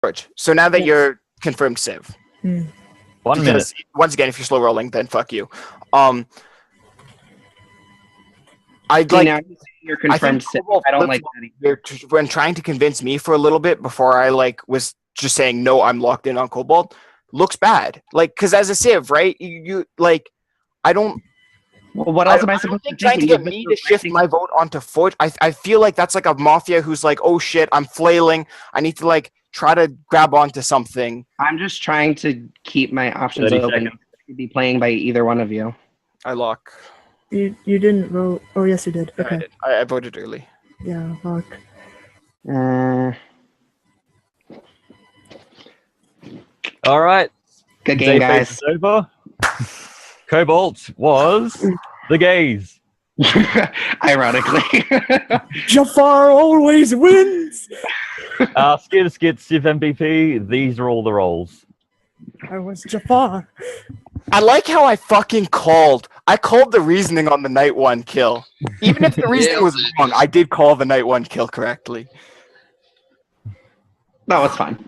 Forge. So now that you're confirmed Civ. 1 minute. Once again, if you're slow rolling, then fuck you. You're confirmed Civ. I don't like that. When trying to convince me for a little bit before I was just saying no, I'm locked in on Cobalt. Looks bad. Because as a Civ, right? You I don't. Well, what else am I supposed to do? Trying to get me to shift my vote onto Forge. I feel like that's like a Mafia who's like, oh shit, I'm flailing. I need to try to grab onto something. I'm just trying to keep my options open. I could be playing by either one of you. I lock. You didn't vote. Oh yes, you did. Okay. I voted early. Yeah, lock. All right. Good game, guys. Over. Cobalt was the gays. Ironically. Jafar always wins! Skid, Civ MVP, these are all the roles. I was Jafar. I like how I fucking called. I called the reasoning on the night 1 kill. Even if the reasoning was wrong, I did call the night 1 kill correctly. No, it's fine.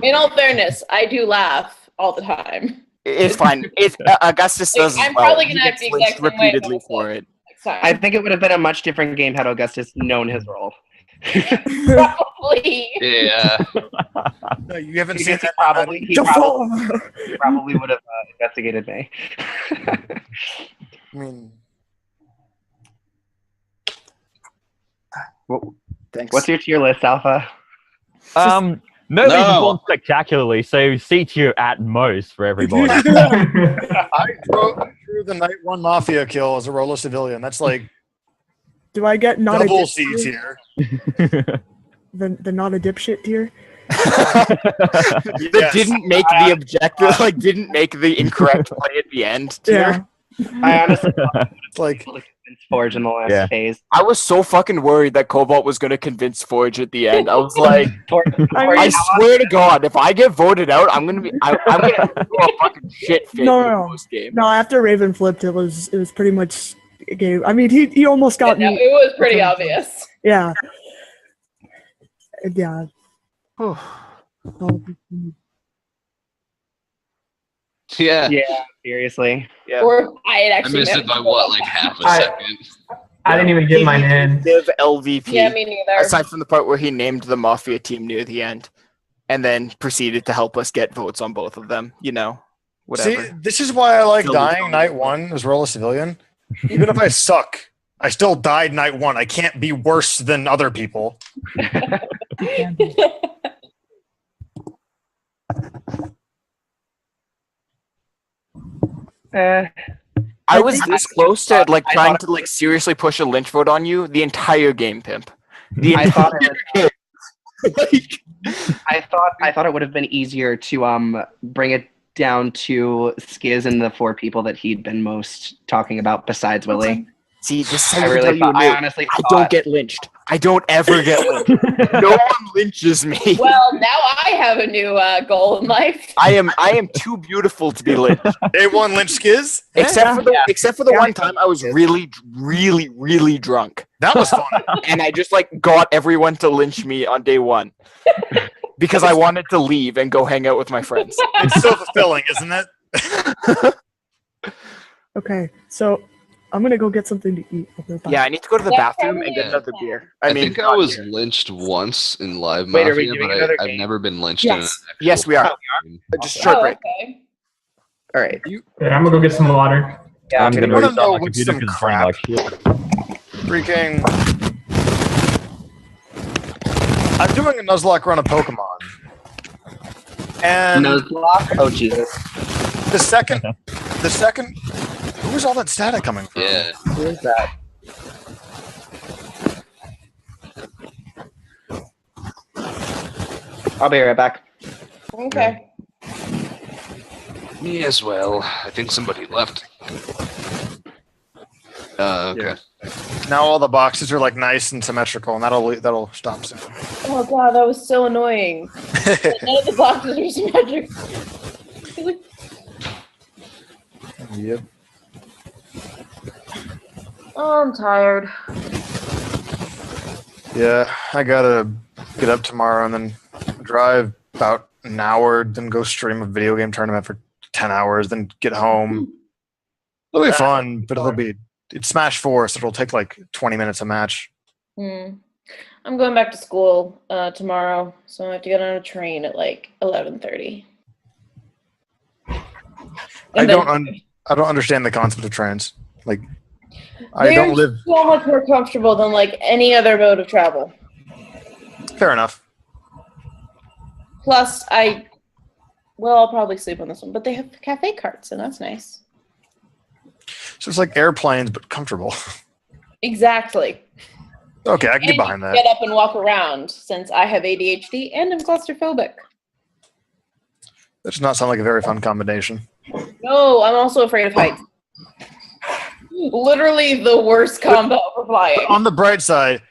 In all fairness, I do laugh all the time. It's fine. It's Augustus does. I'm probably gonna act the exact same way repeatedly for it. I think it would have been a much different game had Augustus known his role. Probably. Yeah. No, you haven't seen that. He probably would have investigated me. I mean, thanks. What's your tier list, Alpha? Nobody's performed spectacularly, so C tier at most for everybody. I drew the night 1 Mafia kill as a role of civilian. That's like do I get not double a C tier? The not a dipshit tier? That didn't make the objective, didn't make the incorrect play at the end tier. Yeah. I honestly thought It's like Forge in the last phase. I was so fucking worried that Cobalt was going to convince Forge at the end. I was like, I swear to God, if I get voted out, I'm gonna do a fucking shit fit post game. No, after Raven flipped, it was pretty much a game. I mean, he almost got me. It was pretty obvious. Yeah. Yeah. Yeah. Yeah, seriously. Yeah. Or I missed it by half a second. I didn't even get mine in. Civ LVP. Yeah, me neither. Aside from the part where he named the Mafia team near the end, and then proceeded to help us get votes on both of them. Whatever. See, this is why I like dying night 1 as role of civilian. Even if I suck, I still died night 1. I can't be worse than other people. I was this close to trying to seriously push a lynch vote on you the entire game, Pimp. I thought it would have been easier to bring it down to Skiz and the 4 people that he'd been most talking about besides Willie. See, this is I honestly thought. I don't get lynched. I don't ever get lynched. No one lynches me. Well, now I have a new goal in life. I am too beautiful to be lynched. Day 1 lynch Skiz? Except for the one time I was really, really, really drunk. That was fun. And I just got everyone to lynch me on day 1. Because I wanted to leave and go hang out with my friends. It's so fulfilling, isn't it? Okay, so I'm gonna go get something to eat. Yeah, I need to go to the bathroom and get another beer. I think I was lynched once in live Mafia, but I've never been lynched in an actual Yes, we are. Just short break. Okay. All right. I'm gonna go get some water. Yeah, I'm gonna wanna restart know my what's computer some because it's crap? running like shit. Freaking. I'm doing a Nuzlocke run of Pokemon. And Nuzlocke? Oh, Jesus. the second, where's all that static coming from? Yeah. Who is that? I'll be right back. Okay. Me as well. I think somebody left. Okay. Yeah. Now all the boxes are nice and symmetrical, and that'll stop soon. Oh god, that was so annoying. None of the boxes are symmetric. Yep. Oh, I'm tired. Yeah, I gotta get up tomorrow and then drive about an hour, then go stream a video game tournament for 10 hours, then get home. It'll be fun, but it's Smash 4, so it'll take like 20 minutes a match. I'm going back to school tomorrow, so I have to get on a train at like 11:30. I don't understand the concept of trains. Like, I don't live. So much more comfortable than like any other mode of travel. Fair enough. Plus, I'll probably sleep on this one, but they have cafe carts, and that's nice. So it's like airplanes, but comfortable. Exactly. Okay, I can get behind that. Get up and walk around, since I have ADHD and I'm claustrophobic. That does not sound like a very fun combination. No, I'm also afraid of heights. Literally the worst combo for flying. On the bright side,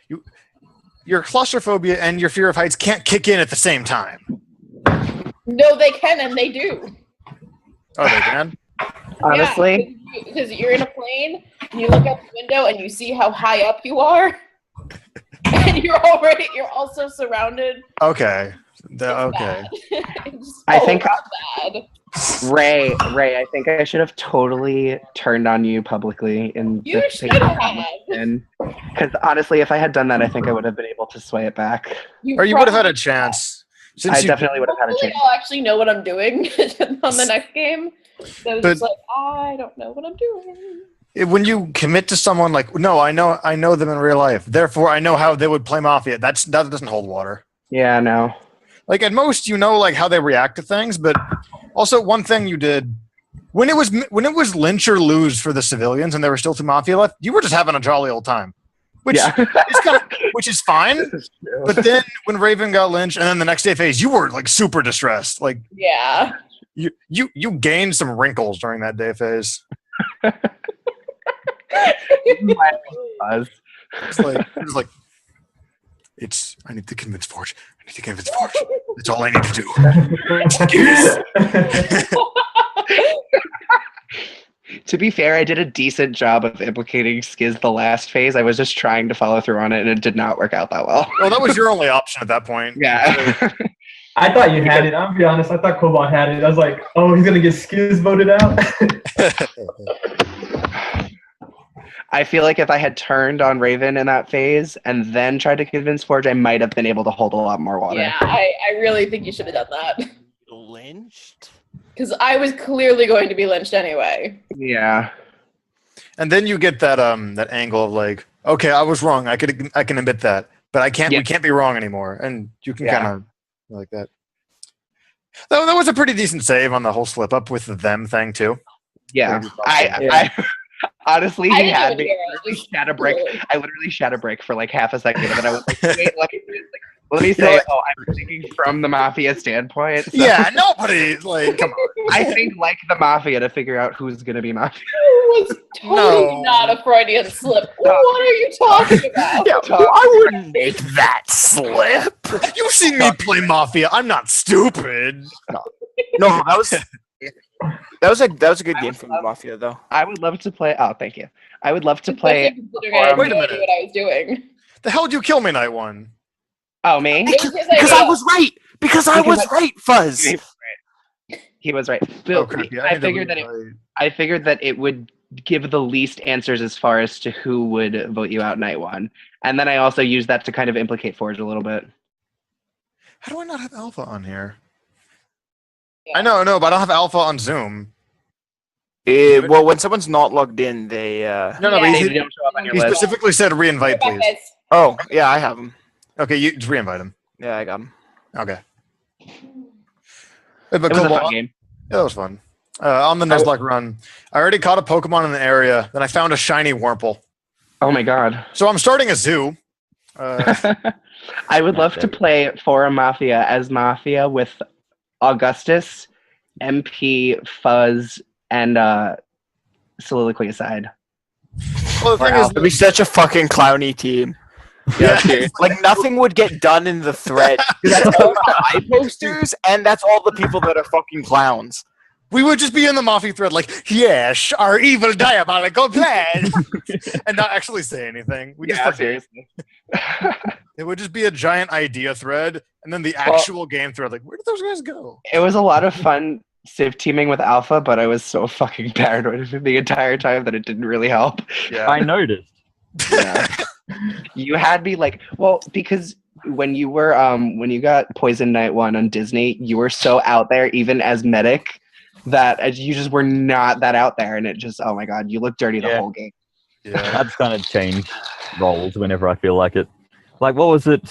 your claustrophobia and your fear of heights can't kick in at the same time. No, they can, and they do. Oh, they can? Honestly? Yeah, because you're in a plane, and you look out the window, and you see how high up you are, and you're also surrounded. Okay. Okay. I think bad. Ray, I think I should have totally turned on you publicly in You should have. Because honestly, if I had done that, I think I would have been able to sway it back. You would have had a chance. I definitely would have had a chance. I'll actually know what I'm doing on the next game. So it's just like, I don't know what I'm doing. When you commit to someone like, no, I know them in real life, therefore I know how they would play Mafia. That doesn't hold water. Yeah, no. Like at most, like how they react to things, but also one thing you did when it was lynch or lose for the civilians, and there were still 2 Mafia left. You were just having a jolly old time, which is fine. But then when Raven got lynched, and then the next day phase, you were like super distressed. Like you gained some wrinkles during that day phase. I need to convince Forge. That's all I need to do. To be fair, I did a decent job of implicating Skiz the last phase. I was just trying to follow through on it, and it did not work out that well. Well, that was your only option at that point. Yeah. I thought you had it. I'll be honest. I thought Cobalt had it. I was like, oh, he's going to get Skiz voted out? I feel like if I had turned on Raven in that phase and then tried to convince Forge, I might have been able to hold a lot more water. Yeah, I really think you should have done that. Lynched? Because I was clearly going to be lynched anyway. Yeah. And then you get that that angle of like, okay, I was wrong. I can admit that, but I can't. Yeah. We can't be wrong anymore. And you can kind of like that. That was a pretty decent save on the whole slip up with the them thing too. Yeah. I honestly, he had me. I literally shat a break for like half a second, and then I was like, wait, let me say, I'm thinking from the Mafia standpoint. So. Yeah, nobody, like, come on. I think like the Mafia to figure out who's going to be Mafia. It was totally not a Freudian slip. What are you talking about? Yeah, I wouldn't make that slip. You've seen me play Mafia. I'm not stupid. No, that was a good game from the Mafia, though. I would love to play. Oh, thank you. I would love to play. Wait a minute. What I was doing. The hell did you kill me, night one? Oh, me? Because I was right. Because I was right, Fuzz. He was right. Bill, I figured that it would give the least answers as far as to who would vote you out night one, and then I also used that to kind of implicate Forge a little bit. How do I not have Alpha on here? Yeah. I know, but I don't have Alpha on Zoom. Well, when someone's not logged in, they they don't show up on your list. He specifically said re-invite, please. Oh, yeah, I have him. Okay, you just re-invite him. Yeah, I got him. Okay. It was a fun game. Yeah, that was fun. On the Nuzlocke run, I already caught a Pokemon in the area. Then I found a shiny Wurmple. Oh my god! So I'm starting a zoo. I would love to play Forum Mafia as Mafia with Augustus, MP, Fuzz, and Soliloquy aside. Well, the thing is, it'd be such a fucking clowny team. Yeah, like nothing would get done in the thread. That's all the eye posters, and that's all the people that are fucking clowns. we would just be in the Mafia thread like, yes, our evil diabolical plan, and not actually say anything. We just seriously. It would just be a giant idea thread, and then the actual game thread. Like, where did those guys go? It was a lot of fun Civ teaming with Alpha, but I was so fucking paranoid the entire time that it didn't really help. Yeah, I noticed. Yeah. You had me like, well, because when you were when you got Poison Night 1 on Disney, you were so out there, even as medic, that you just were not that out there, and it just, oh my god, you look dirty the whole game. yeah. I've kind of changed roles whenever I feel like it. Like, what was it?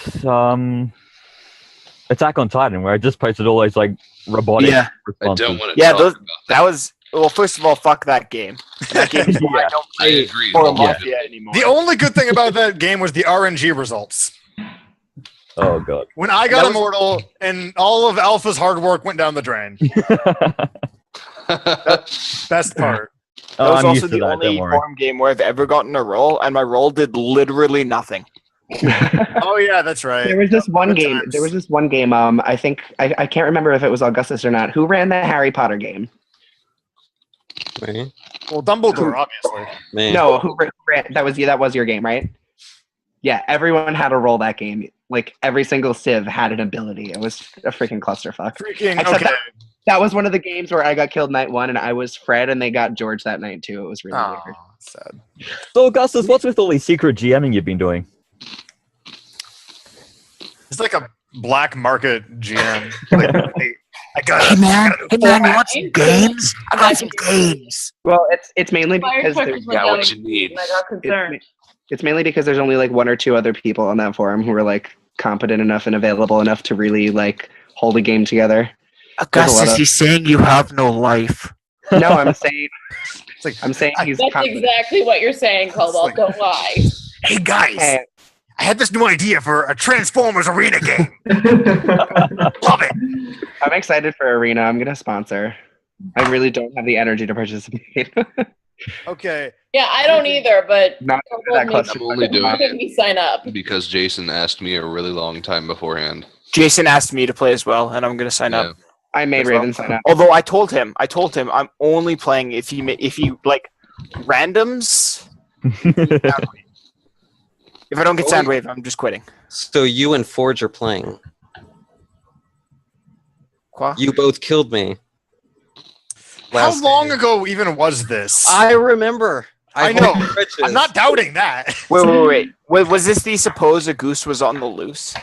Attack on Titan, where I just posted all those like robotic responses. I don't want to talk about that was. Well, first of all, fuck that game. That game is why I don't play agree. for Mafia anymore. The only good thing about that game was the RNG results. Oh god. When I got Immortal, and all of Alpha's hard work went down the drain. Best part. That was I'm also used to the that, only don't worry. farm game where I've ever gotten a roll, and my roll did literally nothing. Oh yeah, that's right. There was this one Good game. times. There was this one game. I think I can't remember if it was Augustus or not. Who ran the Harry Potter game? Me? Well, Dumbledore, obviously. Me. No, who ran? That was your game, right? Yeah, everyone had to roll that game. Like every single Civ had an ability. It was a freaking clusterfuck. Freaking Except okay. That was one of the games where I got killed night 1, and I was Fred, and they got George that night too. It was really weird. Sad. So Augustus, what's with all these secret GMing you've been doing? It's like a black market GM. Like, I got. Hey man, you want some games? I got some games. Well, it's mainly because Firecrackers there's went got down what you need. and I got concerned. it's mainly because there's only like 1 or 2 other people on that forum who are like competent enough and available enough to really like hold a game together. Augustus, he's saying you have no life. No, I'm saying Like, I'm saying he's That's competent. exactly what you're saying, Cobalt. like- Don't lie. hey guys, Hey, I had this new idea for a Transformers arena game. Love it. I'm excited for Arena. I'm gonna sponsor. I really don't have the energy to participate. Okay. Yeah, I don't either, but Not that close. I'm only doing make it me sign up. because Jason asked me a really long time beforehand. Jason asked me to play as well, and I'm gonna sign up. I made as well. Raven sign up. Although I told him I'm only playing if he like randoms. If I don't get Soundwave, I'm just quitting. So you and Forge are playing. Qua? You both killed me. How long ago even was this? I remember. I know. I'm not doubting that. Wait. Was this the suppose a goose was on the loose?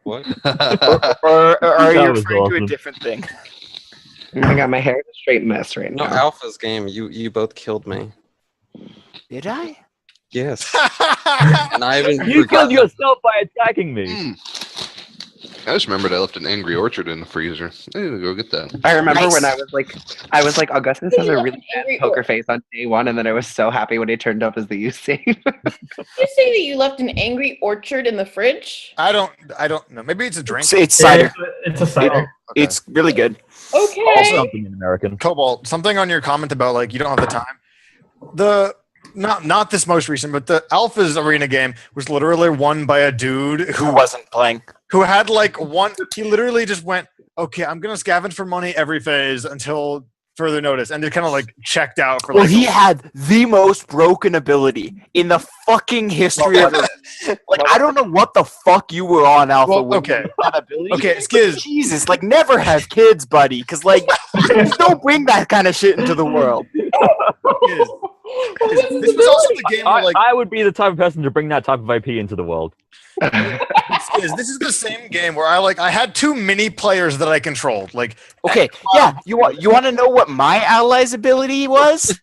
What? Or are you That was referring to awesome. a different thing? I got my hair in a straight mess right No, now. Alpha's game. You both killed me. Did I? Yes. And I haven't You killed forgotten. yourself by attacking me. I just remembered I left an Angry Orchard in the freezer. I need to go get that. I remember Nice. when I was like, Augustus has a really bad Angry poker Orchard. face on day 1, and then I was so happy when he turned up as the UC. Did you say that you left an Angry Orchard in the fridge? I don't know. Maybe it's a drink. It's cider. It's a cider. Okay. It's really good. Okay. Also something in American. Cobalt, something on your comment about like you don't have the time. Not this most recent, but the Alpha's arena game was literally won by a dude Who wasn't playing? who had like one. He literally just went, "Okay, I'm gonna scavenge for money every phase until further notice," and it kind of like checked out for Well, like. he had the most broken ability in the fucking history of it. Like, I don't know what the fuck you were on, Alpha. Well, when okay. you had that ability. Okay, Skiz. Jesus, like, never have kids, buddy. Because, like, just don't bring that kind of shit into the world. This was also the game where like I would be the type of person to bring that type of IP into the world. this is the same game where I had 2 mini players that I controlled. Like, Okay, yeah. You want to know what my ally's ability was?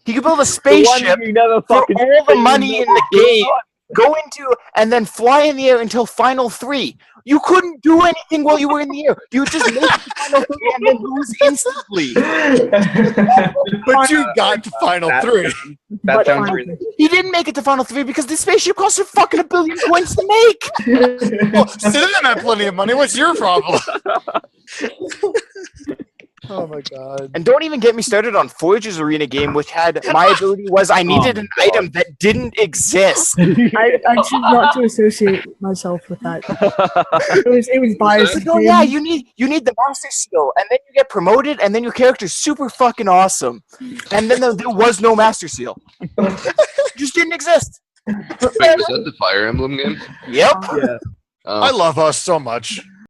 He could build a spaceship you never for fucking all the money in the game, go into, and then fly in the air until final 3. You couldn't do anything while you were in the air. You would just make it to final 3 and then lose instantly. but you got to final 3. That sounds really. He didn't make it to final 3 because this spaceship cost a fucking $1 billion coins to make. Well, Cinnamon had plenty of money. What's your problem? Oh my god. And don't even get me started on Forge's arena game, which had my ability was I needed an item that didn't exist. I choose not to associate myself with that. It was biased. No, yeah, you need the master seal, and then you get promoted, and then your character's super fucking awesome. And then there was no master seal. Just didn't exist. Wait, was that the Fire Emblem game? Yep. Yeah. I love us so much.